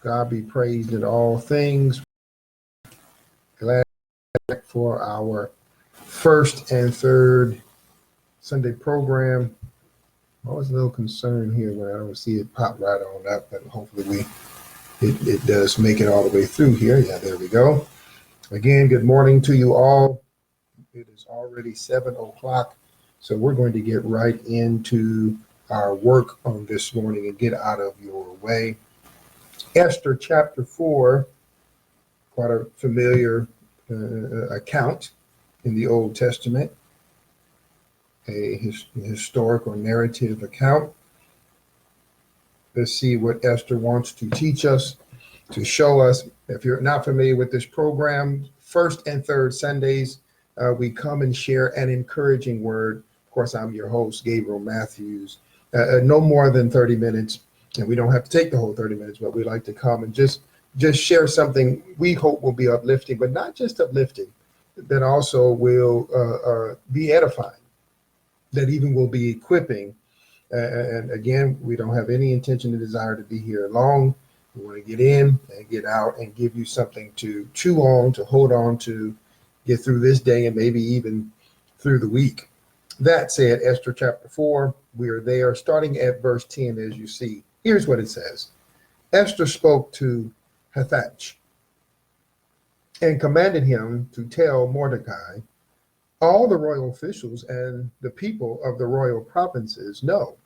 God be praised in all things. Glad for our first and third Sunday program. I was a little concerned here when I don't see it pop right on up, but hopefully it does make it all the way through here. Yeah, there we go. Again, good morning to you all. It is already 7 o'clock, so we're going to get right into our work on this morning and get out of your way. Esther chapter 4, quite a familiar account in the Old Testament, a historical narrative account. Let's see what Esther wants to teach us, to show us. If you're not familiar with this program, first and third Sundays, we come and share an encouraging word. Of course, I'm your host, Gabriel Matthews. No more than 30 minutes, and we don't have to take the whole 30 minutes, but we like to come and just share something we hope will be uplifting, but not just uplifting, that also will be edifying, that even will be equipping. And again, we don't have any intention or desire to be here long. We want to get in and get out and give you something to chew on, to hold on to, get through this day and maybe even through the week. That said, Esther chapter 4, we are there starting at verse 10, as you see. Here's what it says. Esther spoke to Hathach and commanded him to tell Mordecai, all the royal officials and the people of the royal provinces know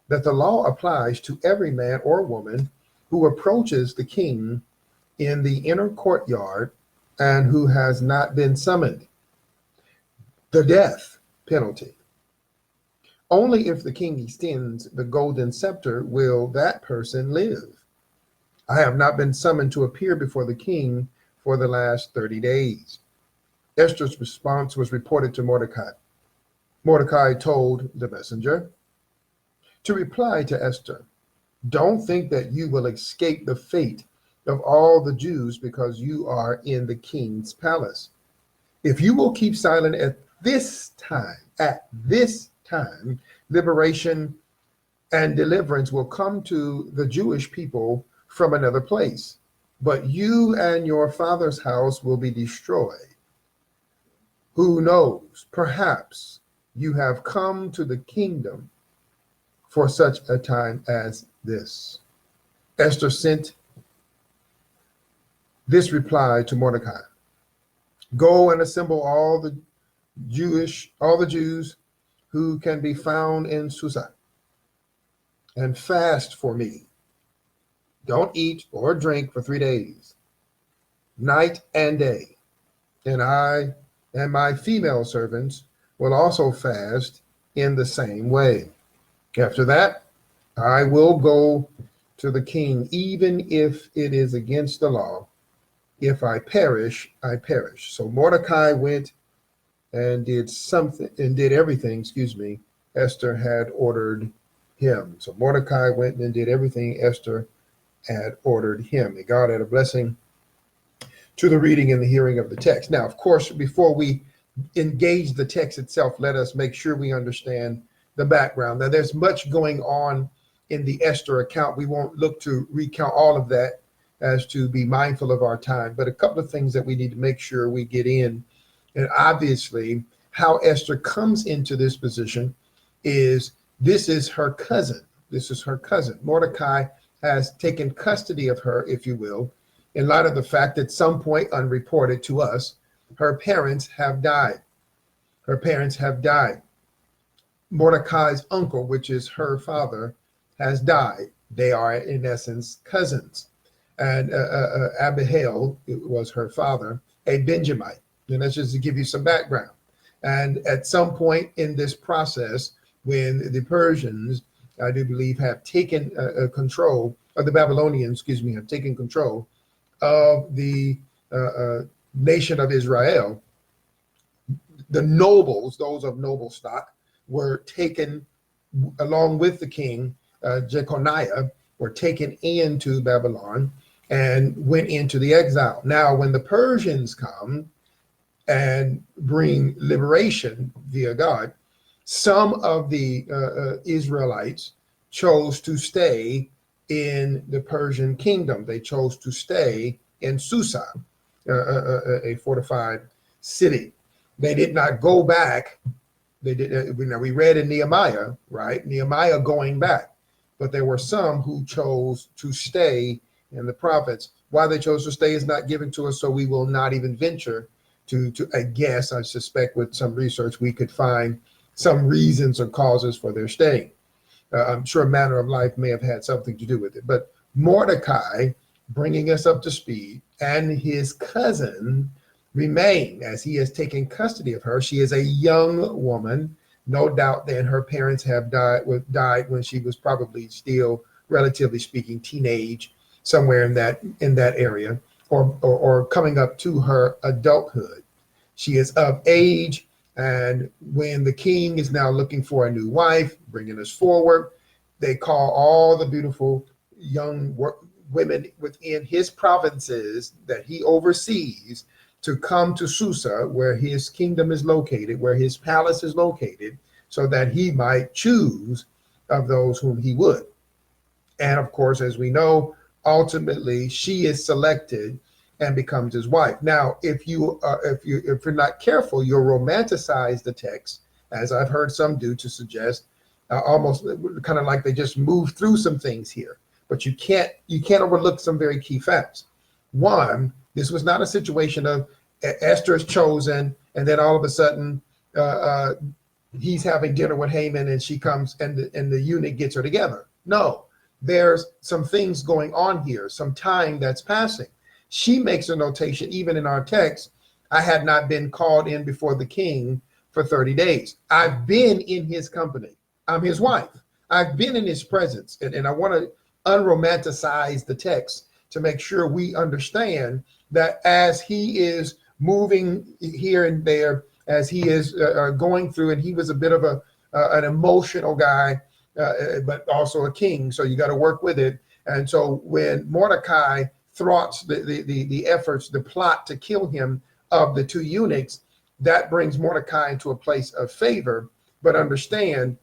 that the law applies to every man or woman who approaches the king in the inner courtyard and who has not been summoned. The death penalty. Only if the king extends the golden scepter will that person live. I have not been summoned to appear before the king for the last 30 days. Esther's response was reported to Mordecai. Mordecai told the messenger to reply to Esther, don't think that you will escape the fate of all the Jews because you are in the king's palace. If you will keep silent at this time, liberation and deliverance will come to the Jewish people from another place, but you and your father's house will be destroyed. Who knows? Perhaps you have come to the kingdom for such a time as this. Esther sent this reply to Mordecai. Go and assemble all the Jews who can be found in Susa, and fast for me. Don't eat or drink for 3 days, night and day. And I and my female servants will also fast in the same way. After that, I will go to the king, even if it is against the law. If I perish, I perish. So Mordecai went and did everything, Esther had ordered him. So Mordecai went and did everything Esther had ordered him. May God add a blessing to the reading and the hearing of the text. Now, of course, before we engage the text itself, let us make sure we understand the background. Now, there's much going on in the Esther account. We won't look to recount all of that as to be mindful of our time, but a couple of things that we need to make sure we get in. And obviously, how Esther comes into this position is this is her cousin. This is her cousin. Mordecai has taken custody of her, if you will, in light of the fact that at some point, unreported to us, her parents have died. Her parents have died. Mordecai's uncle, which is her father, has died. They are, in essence, cousins. And Abihail was her father, a Benjamite. And that's just to give you some background. And at some point in this process, when the Persians, I do believe, have taken control, or the Babylonians, have taken control of the nation of Israel, the nobles, those of noble stock, were taken along with the king, Jeconiah, were taken into Babylon and went into the exile. Now, when the Persians come and bring liberation via God, some of the Israelites chose to stay in the Persian kingdom. They chose to stay in Susa, a fortified city. They did not go back. They did. We read in Nehemiah, right? Nehemiah going back, but there were some who chose to stay in the province. Why they chose to stay is not given to us, so we will not even venture to. I guess I suspect with some research we could find some reasons or causes for their staying. I'm sure manner of life may have had something to do with it. But Mordecai, bringing us up to speed, and his cousin remain as he has taken custody of her. She is a young woman. No doubt then her parents have died when she was probably still, relatively speaking, teenage, somewhere in that area, or coming up to her adulthood. She is of age. And when the king is now looking for a new wife, bringing us forward, they call all the beautiful young women within his provinces that he oversees to come to Susa, where his kingdom is located, where his palace is located, so that he might choose of those whom he would. And of course, as we know, ultimately she is selected and becomes his wife. Now, if you're not careful, you'll romanticize the text, as I've heard some do, to suggest almost kind of like they just moved through some things here. But you can't overlook some very key facts. One, this was not a situation of Esther is chosen, and then all of a sudden he's having dinner with Haman, and she comes, and the eunuch gets her together. No, there's some things going on here, some time that's passing. She makes a notation, even in our text, I had not been called in before the king for 30 days. I've been in his company. I'm his wife. I've been in his presence. And I want to unromanticize the text to make sure we understand that as he is moving here and there, as he is going through, and he was a bit of an emotional guy, but also a king, so you got to work with it. And so when Mordecai thwarts the efforts, the plot to kill him of the two eunuchs, that brings Mordecai into a place of favor. But understand,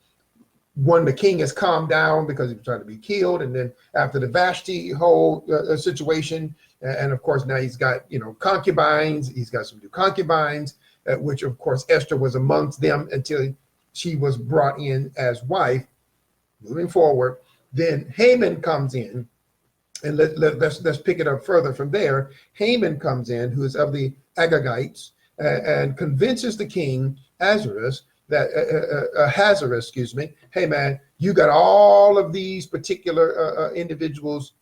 when the king has calmed down because he was trying to be killed, and then after the Vashti whole situation, and of course now he's got concubines, he's got some new concubines, which of course Esther was amongst them until she was brought in as wife. Moving forward, then Haman comes in. And let's pick it up further from there. Haman comes in, who is of the Agagites, and convinces the king Ahasuerus that hey man, you got all of these particular individuals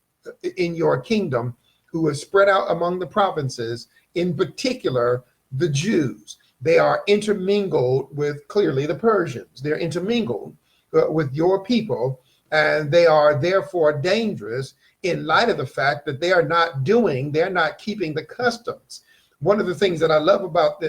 in your kingdom who are spread out among the provinces, in particular the Jews. They are intermingled with clearly the Persians. They're intermingled with your people, and they are therefore dangerous in light of the fact that they're not keeping the customs. One of the things that I love about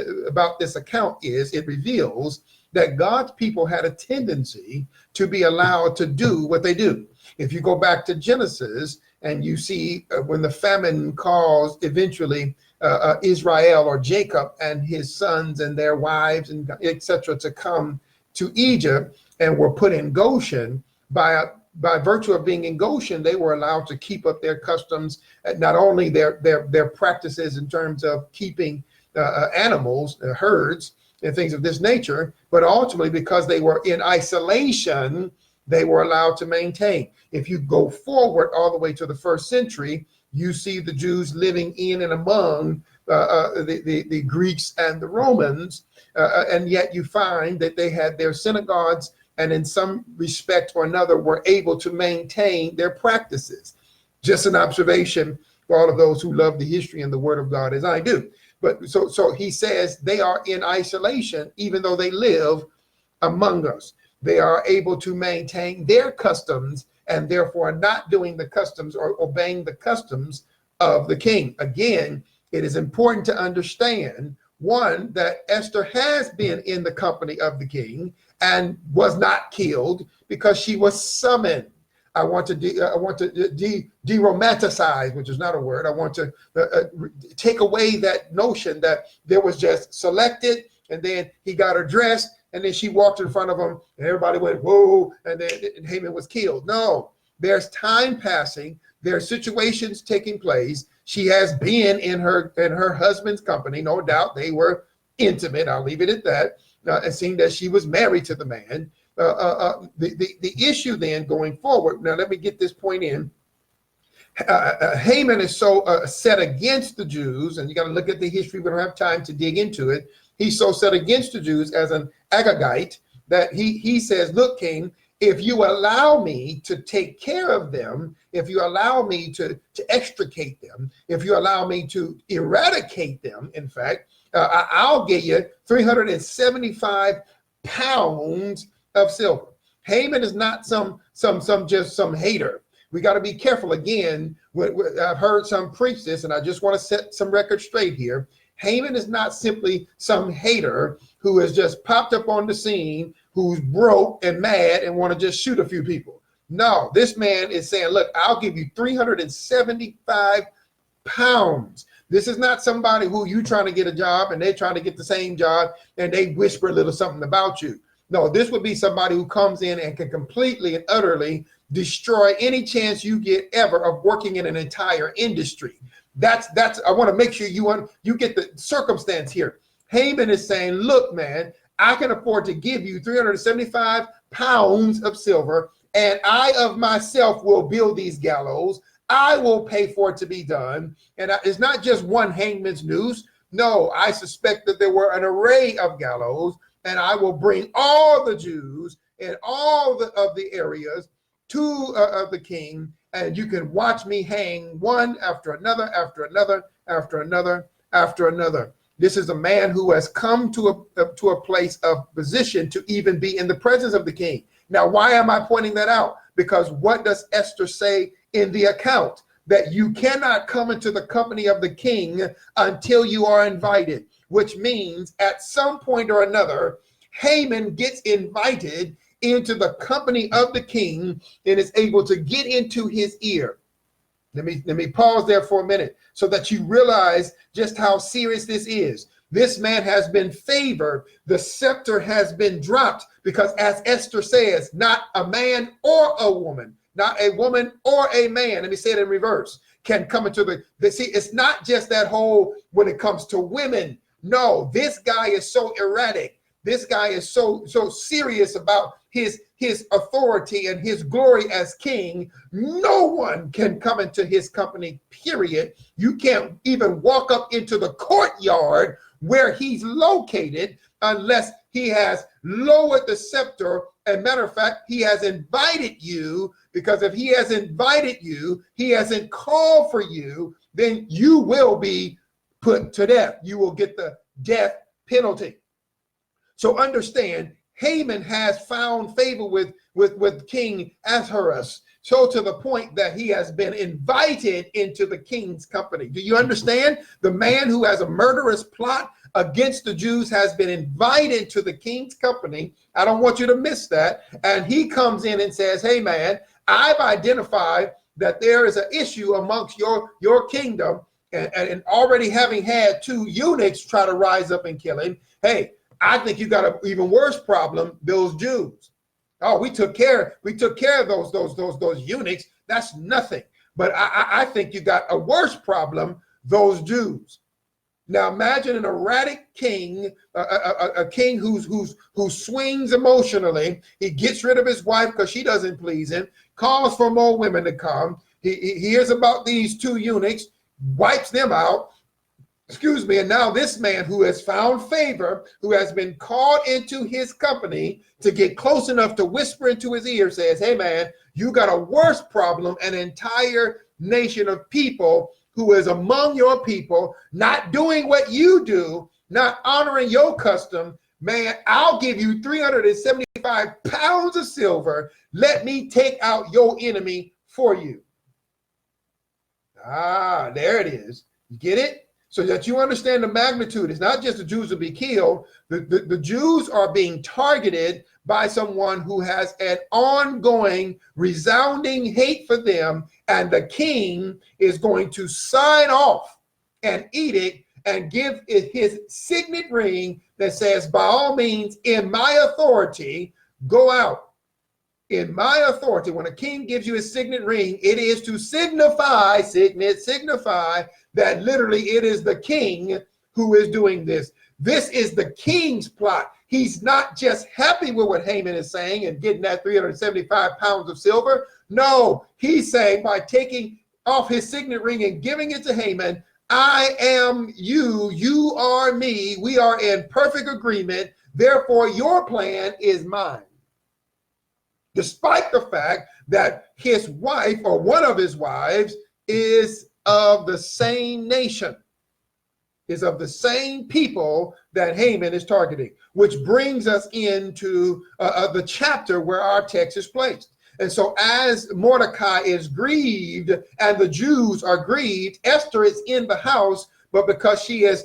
this account is it reveals that God's people had a tendency to be allowed to do what they do. If you go back to Genesis and you see when the famine caused eventually Israel or Jacob and his sons and their wives and etc. to come to Egypt and were put in Goshen, by virtue of being in Goshen, they were allowed to keep up their customs, not only their practices in terms of keeping animals, herds, and things of this nature, but ultimately because they were in isolation, they were allowed to maintain. If you go forward all the way to the 1st century, you see the Jews living in and among the Greeks and the Romans, and yet you find that they had their synagogues, and in some respect or another were able to maintain their practices. Just an observation for all of those who love the history and the Word of God as I do. But so he says they are in isolation, even though they live among us. They are able to maintain their customs and therefore not doing the customs or obeying the customs of the king. Again, it is important to understand, one, that Esther has been in the company of the king and was not killed because she was summoned. I want to de-romanticize, which is not a word. I want to take away that notion that there was just selected, and then he got her dressed, and then she walked in front of him, and everybody went, whoa, and then Haman was killed. No, There's time passing. There are situations taking place. She has been in her husband's company. No doubt they were intimate. I'll leave it at that. And seeing that she was married to the man. The issue then going forward. Now let me get this point in. Haman is so set against the Jews, and you got to look at the history. We don't have time to dig into it. He's so set against the Jews as an Agagite that he says, look, king, if you allow me to take care of them, if you allow me to extricate them, if you allow me to eradicate them, in fact, I'll give you 375 pounds of silver. Haman is not some hater. We got to be careful. Again, I've heard some preach this, and I just want to set some records straight here. Haman is not simply some hater who has just popped up on the scene, who's broke and mad and want to just shoot a few people. No, this man is saying, look, I'll give you 375 pounds. This is not somebody who you trying to get a job and they're trying to get the same job and they whisper a little something about you. No, this would be somebody who comes in and can completely and utterly destroy any chance you get ever of working in an entire industry. That's I want to make sure you get the circumstance here. Haman is saying, look, man, I can afford to give you 375 pounds of silver, and I of myself will build these gallows. I will pay for it to be done. And it's not just one hangman's noose. No, I suspect that there were an array of gallows, and I will bring all the Jews in all of the areas to the king, and you can watch me hang one after another, after another, after another, after another. This is a man who has come to a place of position to even be in the presence of the king. Now, why am I pointing that out? Because what does Esther say in the account? That you cannot come into the company of the king until you are invited, which means at some point or another, Haman gets invited into the company of the king and is able to get into his ear. Let me pause there for a minute so that you realize just how serious this is. This man has been favored. The scepter has been dropped because, as Esther says, not a man or a woman, not a woman or a man, let me say it in reverse, can come into the see, it's not just that whole when it comes to women. No, this guy is so erratic. This guy is so serious about his authority and his glory as king. No one can come into his company, period. You can't even walk up into the courtyard where he's located unless he has lowered the scepter. And matter of fact, he has invited you, because if he has invited you, he hasn't called for you, then you will be put to death. You will get the death penalty. So understand, Haman has found favor with King Ahasuerus, so to the point that he has been invited into the king's company. Do you understand? The man who has a murderous plot against the Jews has been invited to the king's company. I don't want you to miss that. And he comes in and says, hey, man, I've identified that there is an issue amongst your kingdom, and already having had 2 eunuchs try to rise up and kill him. Hey, I think you got an even worse problem, those Jews. Oh, we took care of those eunuchs. That's nothing. But I think you got a worse problem, those Jews. Now imagine an erratic king, a king who swings emotionally. He gets rid of his wife because she doesn't please him, calls for more women to come. He hears about these 2 eunuchs, wipes them out. And now this man who has found favor, who has been called into his company to get close enough to whisper into his ear, says, hey man, you got a worse problem, an entire nation of people who is among your people, not doing what you do, not honoring your custom. Man, I'll give you 375 pounds of silver. Let me take out your enemy for you. Ah, there it is. You get it? So that you understand the magnitude. It's not just the Jews will be killed. The Jews are being targeted by someone who has an ongoing, resounding hate for them, and the king is going to sign off an edict and give it his signet ring that says, by all means, in my authority, go out in my authority, when a king gives you his signet ring, it is to signify, signify that literally it is the king who is doing this. This is the king's plot. He's not just happy with what Haman is saying and getting that 375 pounds of silver. No, he's saying by taking off his signet ring and giving it to Haman, I am you, you are me, we are in perfect agreement. Therefore, your plan is mine. Despite the fact that his wife or one of his wives is of the same nation, is of the same people that Haman is targeting, which brings us into the chapter where our text is placed. And so as Mordecai is grieved and the Jews are grieved, Esther is in the house, but because she is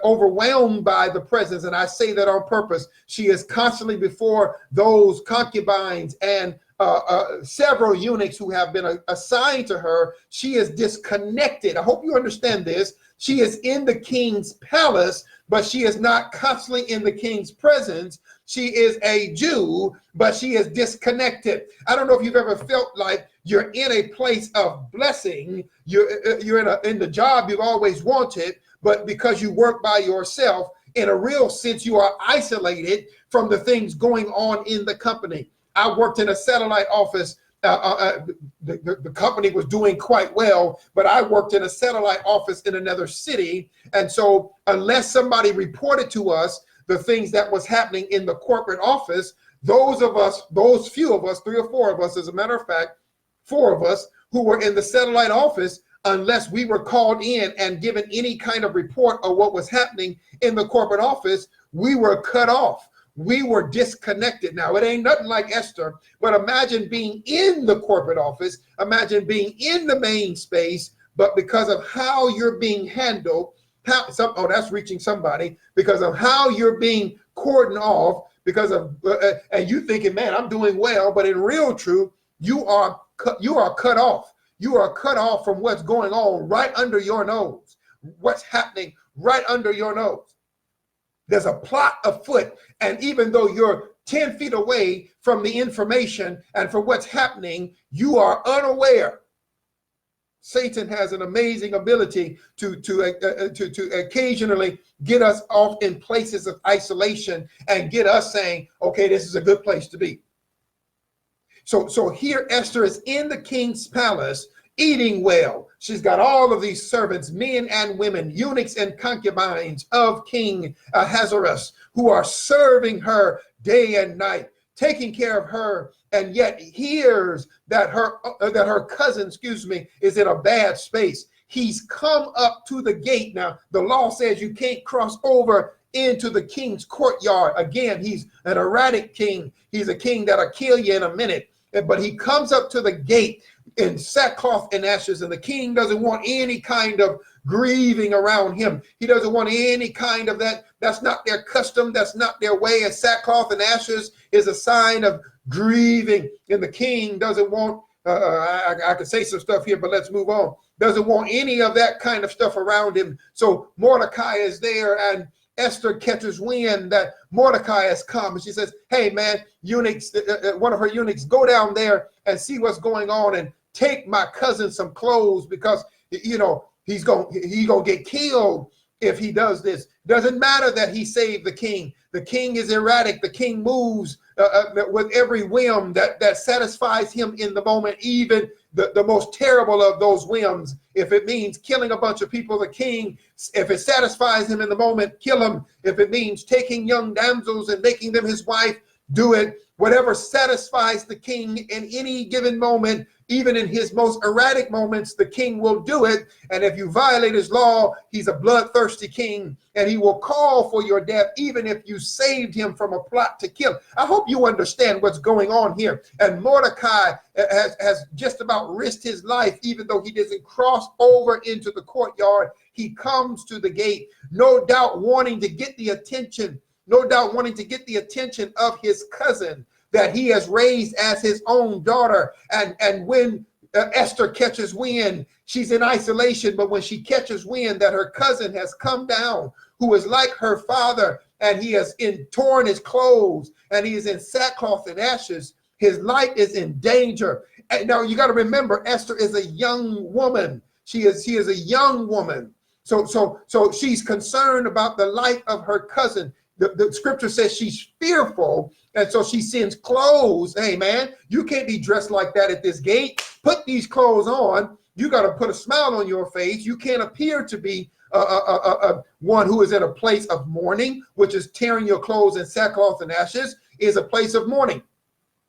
overwhelmed by the presence, and I say that on purpose, she is constantly before those concubines and several eunuchs who have been assigned to her. She is disconnected. I hope you understand this. She is in the king's palace, but she is not constantly in the king's presence. She is a Jew, but she is disconnected. I don't know if you've ever felt like you're in a place of blessing. You're in the job you've always wanted, but because you work by yourself, in a real sense, you are isolated from the things going on in the company. I worked in a satellite office. The company was doing quite well, but I worked in a satellite office in another city. And so unless somebody reported to us the things that was happening in the corporate office, those few of us, 3 or 4 of us, as a matter of fact, 4 of us who were in the satellite office, unless we were called in and given any kind of report of what was happening in the corporate office, we were cut off. We were disconnected. Now, it ain't nothing like Esther, but imagine being in the corporate office, imagine being in the main space, but because of how you're being handled, that's reaching somebody, because of how you're being cordoned off, because of, and you thinking, man, I'm doing well, but in real truth, you are cut off. You are cut off from what's going on right under your nose, what's happening right under your nose. There's a plot afoot, and even though you're 10 feet away from the information and from what's happening, you are unaware. Satan has an amazing ability to occasionally get us off in places of isolation and get us saying, okay, this is a good place to be. So here Esther is in the king's palace, eating well. She's got all of these servants, men and women, eunuchs and concubines of King Ahasuerus, who are serving her day and night, taking care of her, and yet hears that her cousin, is in a bad space. He's come up to the gate. Now, the law says you can't cross over into the king's courtyard. Again, he's an erratic king. He's a king that'll kill you in a minute. But he comes up to the gate in sackcloth and ashes, and the king doesn't want any kind of grieving around him. He doesn't want any kind of that. That's not their custom. That's not their way. And sackcloth and ashes is a sign of grieving. And the king doesn't want, I could say some stuff here, but let's move on. Doesn't want any of that kind of stuff around him. So Mordecai is there, and Esther catches wind that Mordecai has come, and she says, hey man, eunuchs, one of her eunuchs, go down there and see what's going on and take my cousin some clothes, because he's gonna get killed if he does this. Doesn't matter that he saved the king. The king is erratic. The king moves with every whim that satisfies him in the moment, even the most terrible of those whims. If it means killing a bunch of people, the king, if it satisfies him in the moment, kill him. If it means taking young damsels and making them his wife, do it. Whatever satisfies the king in any given moment, even in his most erratic moments, the king will do it. And if you violate his law, he's a bloodthirsty king, and he will call for your death, even if you saved him from a plot to kill. I hope you understand what's going on here. And Mordecai has just about risked his life, even though he doesn't cross over into the courtyard. He comes to the gate, no doubt wanting to get the attention of his cousin that he has raised as his own daughter. And when Esther catches wind, she's in isolation, but when she catches wind that her cousin has come down, who is like her father, and he has torn his clothes, and he is in sackcloth and ashes, His life is in danger. And now you got to remember, Esther is a young woman. She is a young woman. So she's concerned about the life of her cousin. The scripture says she's fearful, and so she sends clothes. Hey man, you can't be dressed like that at this gate. Put these clothes on. You got to put a smile on your face. You can't appear to be one who is in a place of mourning, which is tearing your clothes in sackcloth and ashes, is a place of mourning.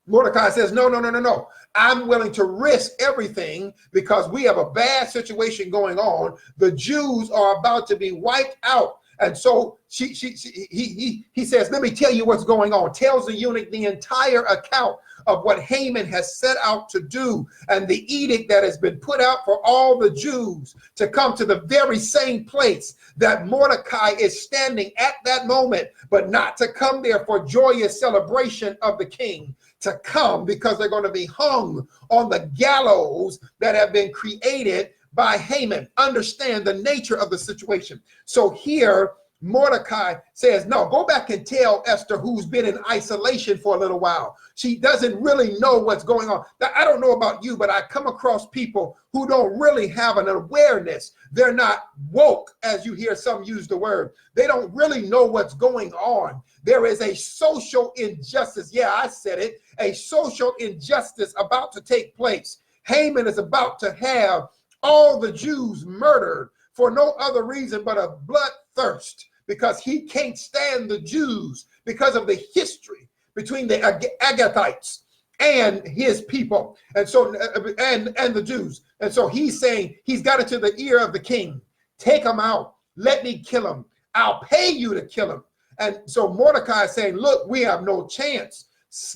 Mordecai says, no. I'm willing to risk everything because we have a bad situation going on. The Jews are about to be wiped out. And so he says, let me tell you what's going on. Tells the eunuch the entire account of what Haman has set out to do and the edict that has been put out for all the Jews to come to the very same place that Mordecai is standing at that moment, but not to come there for joyous celebration of the king, to come because they're going to be hung on the gallows that have been created by Haman. Understand the nature of the situation. So here, Mordecai says, no, go back and tell Esther, who's been in isolation for a little while. She doesn't really know what's going on. Now, I don't know about you, but I come across people who don't really have an awareness. They're not woke, as you hear some use the word. They don't really know what's going on. There is a social injustice. Yeah, I said it. A social injustice about to take place. Haman is about to have all the Jews murdered for no other reason but a bloodthirst, because he can't stand the Jews because of the history between the Agathites and his people, and so and the Jews. And so he's saying, he's got it to the ear of the king, take him out, let me kill him, I'll pay you to kill him. And so Mordecai is saying, look, we have no chance.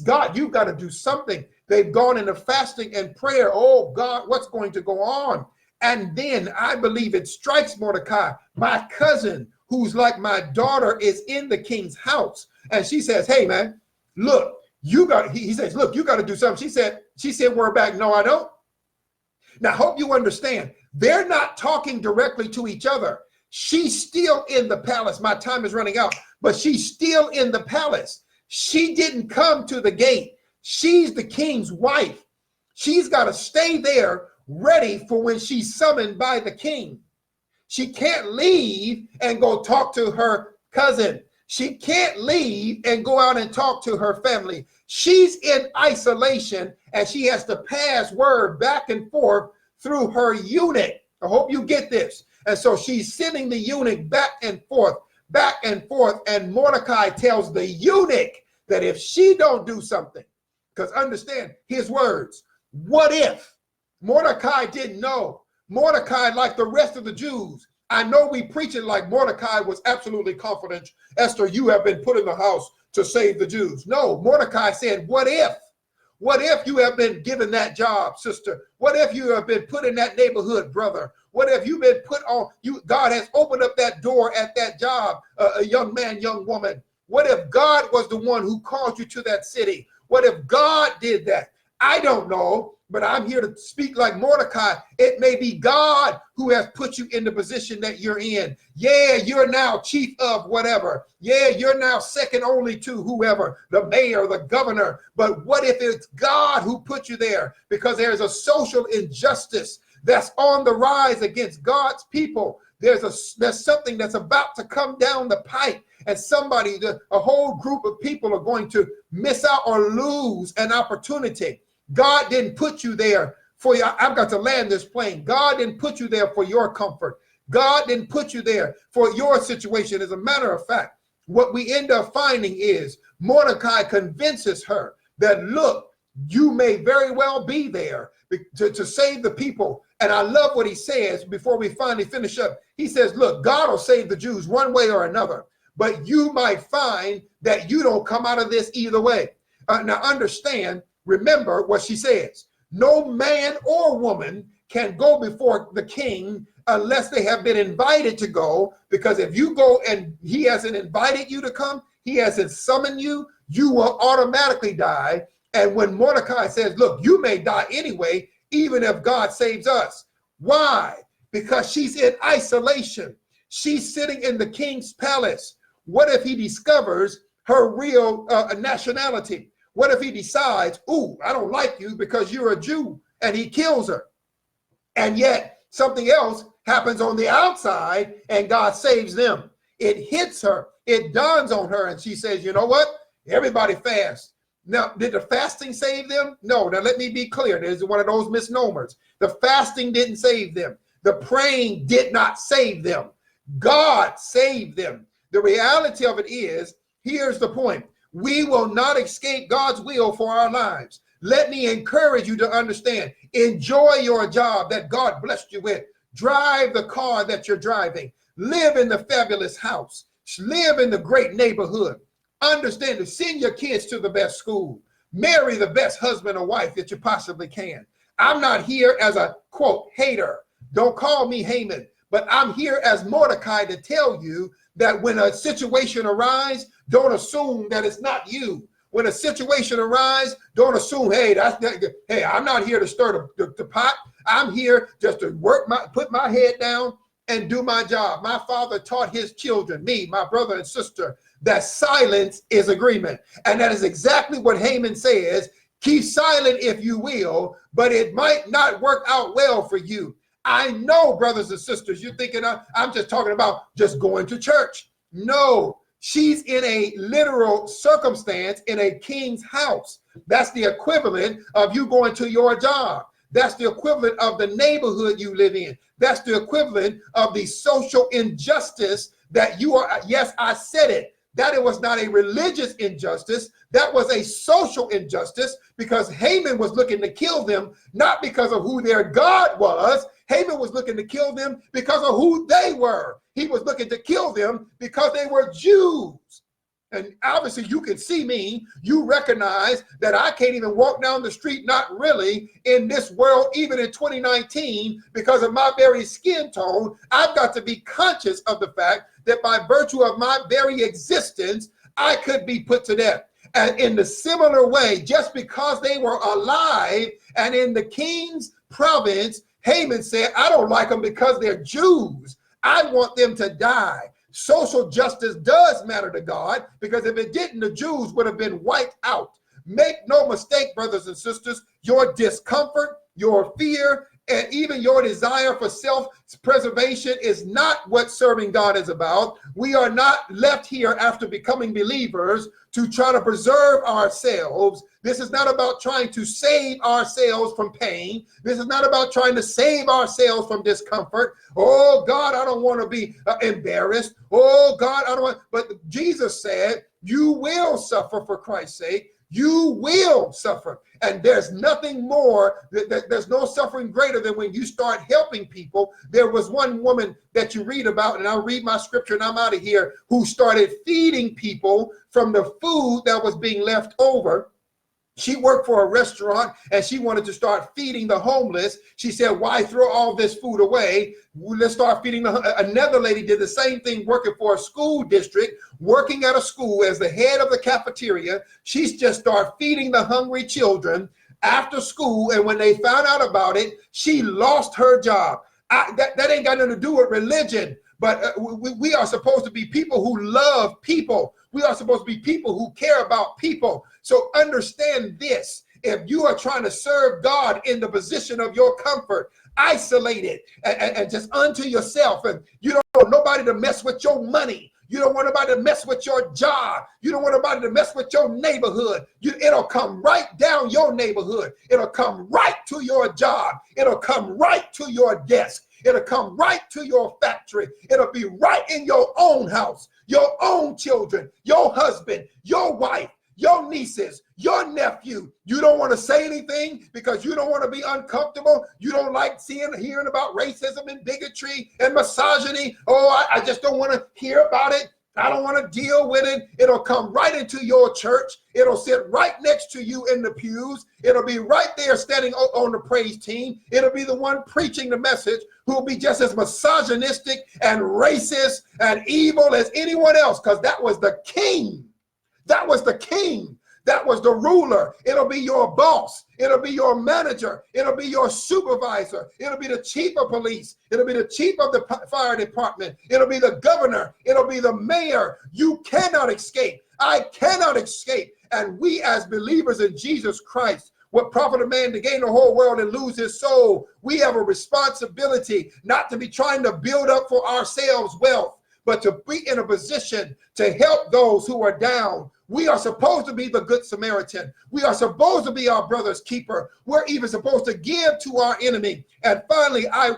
God, you've got to do something. They've gone into fasting and prayer. Oh God, what's going to go on? And then I believe it strikes Mordecai, my cousin, who's like my daughter, is in the king's house. And she says, hey man, look, he says, look, you got to do something. She said, word back, no, I don't. Now, hope you understand, they're not talking directly to each other. She's still in the palace. My time is running out, but she's still in the palace. She didn't come to the gate. She's the king's wife. She's got to stay there ready for when she's summoned by the king. She can't leave and go talk to her cousin. She can't leave and go out and talk to her family. She's in isolation and she has to pass word back and forth through her eunuch. I hope you get this. And so she's sending the eunuch back and forth. And Mordecai tells the eunuch that if she don't do something, because understand his words, what if? Mordecai didn't know. Mordecai, like the rest of the Jews, I know we preach it like Mordecai was absolutely confident. Esther, you have been put in the house to save the Jews. No, Mordecai said, what if? What if you have been given that job, sister? What if you have been put in that neighborhood, brother? What if you've been put on, God has opened up that door at that job, a young man, young woman? What if God was the one who called you to that city? What if God did that? I don't know, but I'm here to speak like Mordecai. It may be God who has put you in the position that you're in. Yeah, you're now chief of whatever. Yeah, you're now second only to whoever, the mayor, the governor. But what if it's God who put you there? Because there's a social injustice that's on the rise against God's people. There's something that's about to come down the pipe, and a whole group of people are going to miss out or lose an opportunity. God didn't put you there for you. I've got to land this plane. God didn't put you there for your comfort. God didn't put you there for your situation. As a matter of fact, what we end up finding is Mordecai convinces her that, look, you may very well be there to save the people. And I love what he says before we finally finish up. He says, look, God will save the Jews one way or another, but you might find that you don't come out of this either way. Now understand, remember what she says. No man or woman can go before the king unless they have been invited to go, because if you go and he hasn't invited you to come, he hasn't summoned you, you will automatically die. And when Mordecai says, look, you may die anyway, even if God saves us. Why? Because she's in isolation. She's sitting in the king's palace. What if he discovers her real nationality? What if he decides, ooh, I don't like you because you're a Jew, and he kills her? And yet something else happens on the outside and God saves them. It hits her. It dawns on her and she says, you know what? Everybody fasts. Now, did the fasting save them? No. Now, let me be clear. There's one of those misnomers. The fasting didn't save them. The praying did not save them. God saved them. The reality of it is, here's the point. We will not escape God's will for our lives. Let me encourage you to understand. Enjoy your job that God blessed you with. Drive the car that you're driving. Live in the fabulous house. Live in the great neighborhood. Understand to send your kids to the best school. Marry the best husband or wife that you possibly can. I'm not here as a, quote, hater. Don't call me Haman. But I'm here as Mordecai to tell you that when a situation arises, don't assume that it's not you. When a situation arises, don't assume, hey, I'm not here to stir the pot. I'm here just to put my head down and do my job. My father taught his children, me, my brother and sister, that silence is agreement. And that is exactly what Haman says. Keep silent if you will, but it might not work out well for you. I know, brothers and sisters, you're thinking I'm just talking about just going to church. No, she's in a literal circumstance in a king's house. That's the equivalent of you going to your job. That's the equivalent of the neighborhood you live in. That's the equivalent of the social injustice that you are. Yes, I said it. That it was not a religious injustice. That was a social injustice, because Haman was looking to kill them, not because of who their God was. Haman was looking to kill them because of who they were. He was looking to kill them because they were Jews. And obviously you can see me, you recognize that I can't even walk down the street, not really in this world, even in 2019, because of my very skin tone. I've got to be conscious of the fact that by virtue of my very existence, I could be put to death. And in the similar way, just because they were alive and in the king's province, Haman said, I don't like them because they're Jews. I want them to die. Social justice does matter to God, because if it didn't, the Jews would have been wiped out. Make no mistake, brothers and sisters, your discomfort, your fear, and even your desire for self-preservation is not what serving God is about. We are not left here after becoming believers to try to preserve ourselves. This is not about trying to save ourselves from pain. This is not about trying to save ourselves from discomfort. Oh God, I don't want to be embarrassed. Oh God, I don't want. But Jesus said, you will suffer for Christ's sake. You will suffer. And there's nothing more, there's no suffering greater than when you start helping people. There was one woman that you read about, and I'll read my scripture and I'm out of here, who started feeding people from the food that was being left over. She worked for a restaurant and she wanted to start feeding the homeless. She said, why throw all this food away? Let's start feeding. Another lady did the same thing, working for a school district, working at a school as the head of the cafeteria. She's just started feeding the hungry children after school. And when they found out about it, she lost her job. That ain't got nothing to do with religion. But we are supposed to be people who love people. We are supposed to be people who care about people. So understand this. If you are trying to serve God in the position of your comfort, isolated and just unto yourself, and you don't want nobody to mess with your money. You don't want nobody to mess with your job. You don't want nobody to mess with your neighborhood. It'll come right down your neighborhood. It'll come right to your job. It'll come right to your desk. It'll come right to your factory. It'll be right in your own house, your own children, your husband, your wife, your nieces, your nephew. You don't want to say anything because you don't want to be uncomfortable. You don't like hearing about racism and bigotry and misogyny. Oh, I just don't want to hear about it. I don't want to deal with it. It'll come right into your church. It'll sit right next to you in the pews. It'll be right there standing on the praise team. It'll be the one preaching the message who will be just as misogynistic and racist and evil as anyone else, because that was the king. That was the king. That was the ruler. It'll be your boss. It'll be your manager. It'll be your supervisor. It'll be the chief of police. It'll be the chief of the fire department. It'll be the governor. It'll be the mayor. You cannot escape. I cannot escape. And we as believers in Jesus Christ, what profit a man to gain the whole world and lose his soul? We have a responsibility not to be trying to build up for ourselves wealth, but to be in a position to help those who are down. We are supposed to be the good Samaritan. We are supposed to be our brother's keeper. We're even supposed to give to our enemy. And finally, I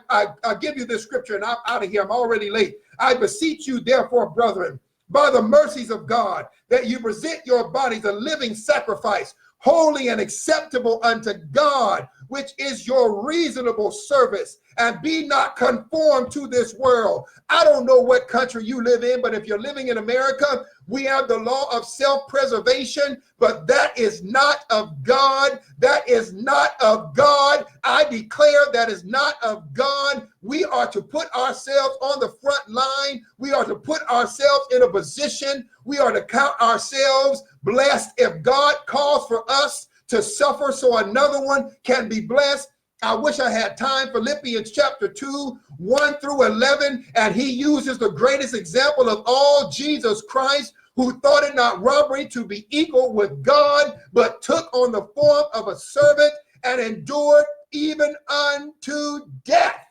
give you this scripture, and I'm out of here. I'm already late. I beseech you, therefore, brethren, by the mercies of God, that you present your bodies a living sacrifice, holy and acceptable unto God, which is your reasonable service. And be not conformed to this world. I don't know what country you live in, but if you're living in America, we have the law of self-preservation, but that is not of God. That is not of God. I declare that is not of God. We are to put ourselves on the front line. We are to put ourselves in a position. We are to count ourselves blessed if God calls for us to suffer so another one can be blessed. I wish I had time. Philippians chapter 2, 1 through 11. And he uses the greatest example of all, Jesus Christ, who thought it not robbery to be equal with God, but took on the form of a servant and endured even unto death.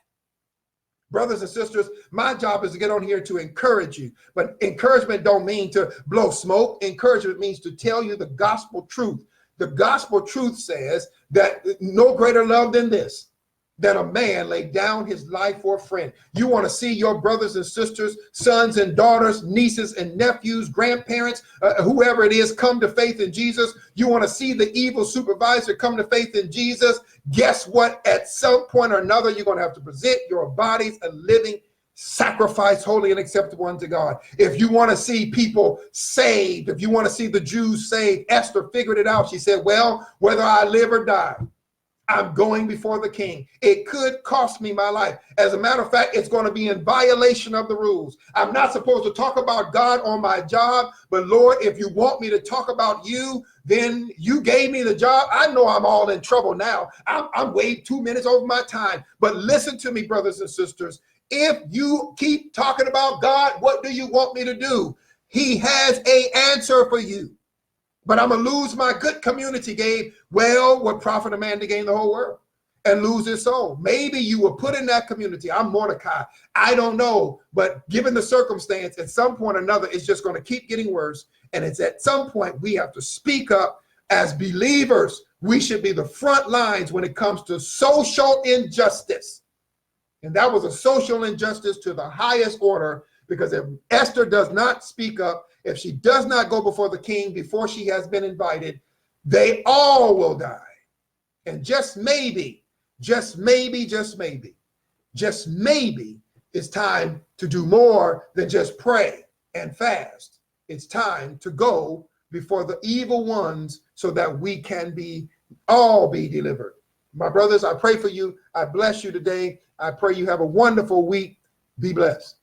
Brothers and sisters, my job is to get on here to encourage you. But encouragement don't mean to blow smoke. Encouragement means to tell you the gospel truth. The gospel truth says that no greater love than this, that a man lay down his life for a friend. You want to see your brothers and sisters, sons and daughters, nieces and nephews, grandparents, whoever it is, come to faith in Jesus. You want to see the evil supervisor come to faith in Jesus. Guess what? At some point or another, you're going to have to present your bodies a living sacrifice, holy and acceptable unto God. If you want to see people saved, if you want to see the Jews saved, Esther figured it out. She said, well, whether I live or die, I'm going before the king. It could cost me my life. As a matter of fact, it's going to be in violation of the rules. I'm not supposed to talk about God on my job, but Lord, if you want me to talk about you, then you gave me the job. I know I'm all in trouble now. I'm way 2 minutes over my time. But listen to me, brothers and sisters. If you keep talking about God, what do you want me to do? He has an answer for you. But I'm going to lose my good community, Gabe. Well, what profit a man to gain the whole world and lose his soul? Maybe you were put in that community. I'm Mordecai. I don't know. But given the circumstance, at some point or another, it's just going to keep getting worse. And it's at some point we have to speak up. As believers, we should be the front lines when it comes to social injustice. And that was a social injustice to the highest order, because if Esther does not speak up, if she does not go before the king before she has been invited, they all will die. And just maybe, just maybe, just maybe, just maybe it's time to do more than just pray and fast. It's time to go before the evil ones so that we can all be delivered. My brothers, I pray for you. I bless you today. I pray you have a wonderful week. Be blessed.